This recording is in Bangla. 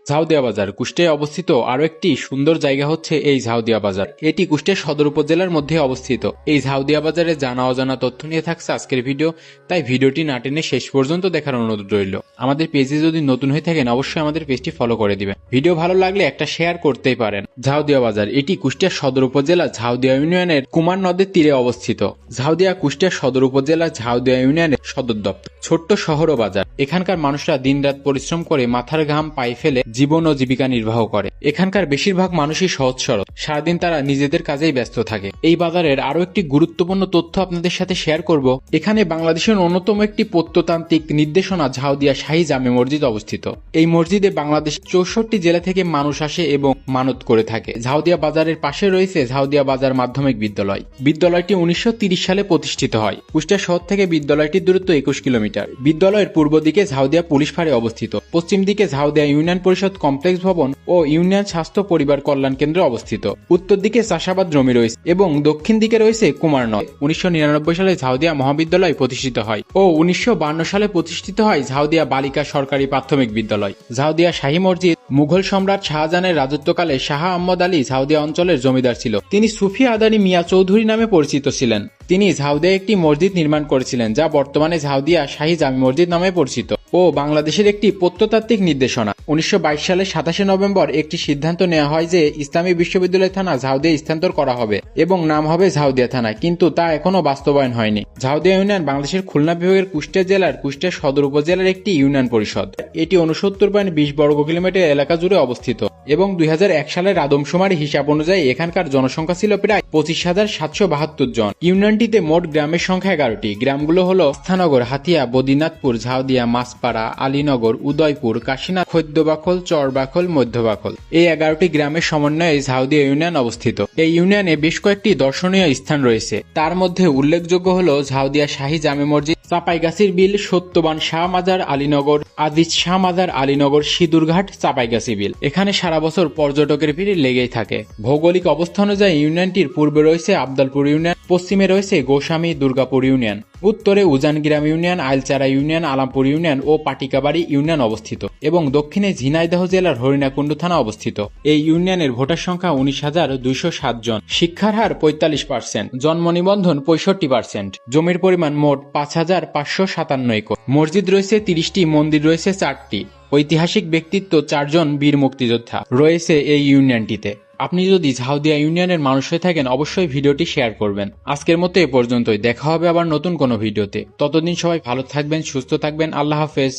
ঝাউদিয়া বাজার কুষ্টিয়ায় অবস্থিত আরো একটি সুন্দর জায়গা হচ্ছে এই ঝাউদিয়া বাজার। এটি কুষ্টিয়া সদর উপজেলার মধ্যে অবস্থিত। এই ঝাউদিয়া বাজারে জানা অজানা তথ্য নিয়ে থাকছে আজকের ভিডিও, তাই ভিডিওটি না টেনে শেষ পর্যন্ত দেখার অনুরোধ রইল। আমাদের পেজে যদি নতুন হয়ে থাকেন অবশ্যই আমাদের পেজটি ফলো করে দিবেন। ভিডিও ভালো লাগলে একটা শেয়ার করতেই পারেন। ঝাউদিয়া বাজার এটি কুষ্টিয়া সদর উপজেলা ঝাউদিয়া ইউনিয়নের কুমার নদের তীরে অবস্থিত। ঝাউদিয়া কুষ্টিয়া সদর উপজেলা ঝাউদিয়া ইউনিয়নের সদর দপ্তর। ছোট্ট শহর ও বাজার। এখানকার মানুষরা দিনরাত পরিশ্রম করে মাথার ঘাম পায়ে ফেলে জীবন ও জীবিকা নির্বাহ করে। এখানকার বেশিরভাগ মানুষই সহজ সরল, সারাদিন তারা নিজেদের কাজেই ব্যস্ত থাকে। এই বাজারের আরো একটি গুরুত্বপূর্ণ তথ্য আপনাদের সাথে শেয়ার করব। এখানে বাংলাদেশের অন্যতম একটি প্রত্নতান্ত্রিক নির্দেশনা ঝাউদিয়া শাহী জামে মসজিদ অবস্থিত। এই মসজিদে বাংলাদেশ 64 জেলা থেকে মানুষ আসে এবং মানত করে থাকে। ঝাউদিয়া বাজারের পাশে রয়েছে ঝাউদিয়া বাজার মাধ্যমিক বিদ্যালয়। বিদ্যালয়টি 1930 সালে প্রতিষ্ঠিত হয়। কুষ্টিয়া শহর থেকে বিদ্যালয়টির দূরত্ব 21 কিলোমিটার। বিদ্যালয়ের পূর্ব দিকে ঝাউদিয়া পুলিশ ফাঁড়ি অবস্থিত। পশ্চিম দিকে ঝাউদিয়া ইউনিয়ন পরিষদ কমপ্লেক্স ভবন ও ইউনিয়ন স্বাস্থ্য পরিবার কল্যাণ কেন্দ্র অবস্থিত। উত্তর দিকে চাষাবাদ জমি রয়েছে এবং দক্ষিণ দিকে রয়েছে কুমার নদ। 1999 সালে ঝাউদিয়া মহাবিদ্যালয় প্রতিষ্ঠিত হয় ও 1952 সালে প্রতিষ্ঠিত হয় ঝাউদিয়া বালিকা সরকারি প্রাথমিক বিদ্যালয়। ঝাউদিয়া শাহী মসজিদ মুঘল সম্রাট শাহজাহানের রাজত্বকালে শাহ আহমদ আলী ঝাউদিয়া অঞ্চলের জমিদার ছিল। তিনি সুফি আদানি মিয়া চৌধুরী নামে পরিচিত ছিলেন। তিনি ঝাউদিয়া একটি মসজিদ নির্মাণ করেছিলেন যা বর্তমানে ঝাউদিয়া শাহী জামে মসজিদ নামে পরিচিত ও বাংলাদেশের একটি প্রত্নতাত্ত্বিক নির্দেশনা। 1922 সালে 27 নভেম্বর একটি সিদ্ধান্ত নেওয়া হয় যে ইসলামী বিশ্ববিদ্যালয় থানা ঝাউদিয়া স্থানান্তর করা হবে এবং নাম হবে ঝাউদিয়া থানা, কিন্তু তা এখনো বাস্তবায়ন হয়নি। ঝাউদিয়া ইউনিয়ন বাংলাদেশের খুলনা বিভাগের কুষ্টিয়া জেলার কুষ্টিয়া সদর উপজেলার একটি ইউনিয়ন পরিষদ। এটি 69.20 বর্গ কিলোমিটার এলাকা জুড়ে অবস্থিত এবং 2001 সালের আদমশুমারি হিসাব অনুযায়ী এখানকার জনসংখ্যা ছিল প্রায় 25,772 জন। ইউনিয়নটিতে মোট গ্রামের সংখ্যা 11টি। গ্রামগুলো হলো স্থানগর, হাতিয়া, বদিনাথপুর, ঝাউদিয়া, মাছপাড়া, আলীনগর, উদয়পুর, কাশীনাথ, খৈদ্যবাখল, চরবাখল, মধ্যবাখল। এই 11টি গ্রামের সমন্বয়ে ঝাউদিয়া ইউনিয়ন অবস্থিত। এই ইউনিয়নে বেশ কয়েকটি দর্শনীয় স্থান রয়েছে। তার মধ্যে উল্লেখযোগ্য হলো ঝাউদিয়া শাহী জামে মসজিদ, চাপাইগাছির বিল, সত্যবান শাহ মাজার আলীনগর, আজিজ শাহ মাজার আলীনগর, সিঁদুরঘাট, চাপাইগাছি বিল। এখানে সারা বছর পর্যটকের ভিড় লেগেই থাকে। ভৌগোলিক অবস্থান অনুযায়ী ইউনিয়নটির পূর্বে রয়েছে আবদালপুর ইউনিয়ন, পশ্চিমে রয়েছে গোস্বামী দুর্গাপুর ইউনিয়ন, উত্তরে Ujangram union, Ailchara union, Alampur union ও পাটিকাবাড়ি ইউনিয়ন অবস্থিত এবং দক্ষিণে ঝিনাইদহ জেলার হরিণাকুণ্ড থানা অবস্থিত। এই ইউনিয়নের ভোটার সংখ্যা 19,207 জন। শিক্ষার হার 45%, জন্ম নিবন্ধন 65%। জমির পরিমাণ মোট 5,557 একর। মসজিদ রয়েছে 30টি, মন্দির রয়েছে 4টি। ঐতিহাসিক ব্যক্তিত্ব 4 জন বীর মুক্তিযোদ্ধা রয়েছে এই ইউনিয়নটিতে। আপনি যদি ঝাউদিয়া ইউনিয়নের মানুষ হয়ে থাকেন অবশ্যই ভিডিওটি শেয়ার করবেন। আজকের মতো এ পর্যন্তই। দেখা হবে আবার নতুন কোনো ভিডিওতে। ততদিন সবাই ভালো থাকবেন, সুস্থ থাকবেন। আল্লাহ হাফেজ।